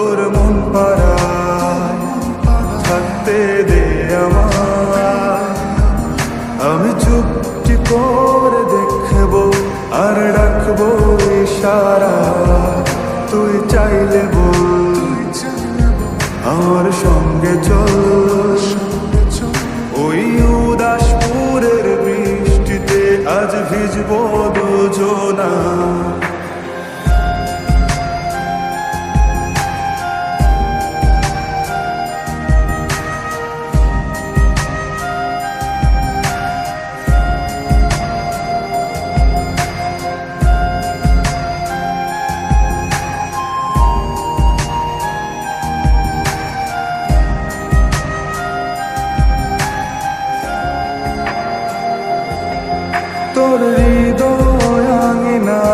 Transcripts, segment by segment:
তোর মন পাড়ায় থাকতে দে আমায়। আমি চুপটি করে দেখবো আর ডাকবো ইশারা, তুই চাইলে বল আমার সঙ্গে চল। ওই উদাসপুরের বৃষ্টিতে আজ ভিজবো দুজনা। তোর হৃদয় আঙিনা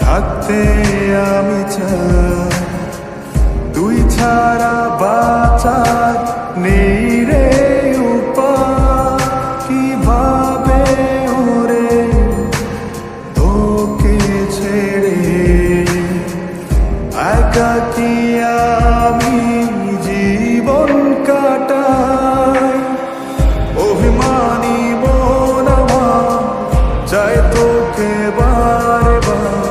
থাকতে আমি চাই, তুই ছাড়া বাঁচার নেই রে উপায়। কিভাবে ওরে তোকে ছেড়ে একাকী আমি জীবন কাটাই। অভিমানী চাই তোকে বারে বার,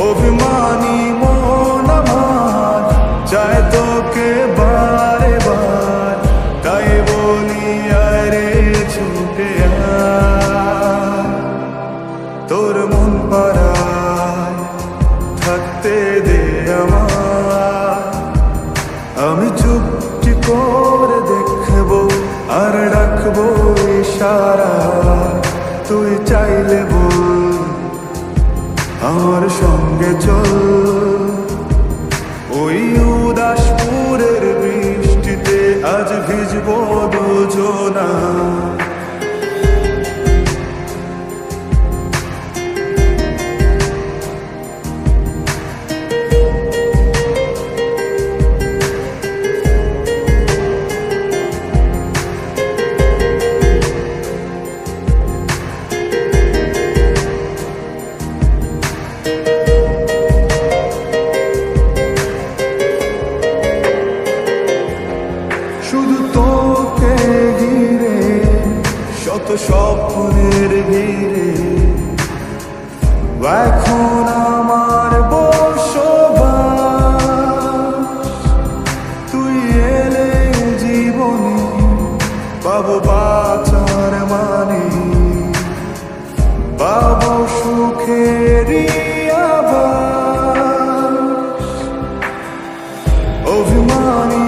অভিমানী মন আমার চাই তোকে বারে বার। তাই বলি আরে ছুটে আয়, তোর মন পাড়ায় থাকতে দে আমায়। আমি চুপটি করে দেখবো আর ডাকবো ইশারা, তুই চাইলে বল আমার সঙ্গে চল। ওই উদাসপুরের বৃষ্টিতে আজ ভিজবো দুজনা। শুধু তোকে ঘিরে শত স্বপ্নের ভিড়ে এখন আমার বসবাস। তুই এলে জীবনে পাবো বাঁচার মানে, পাবো সুখেরই আভাস। অভিমানী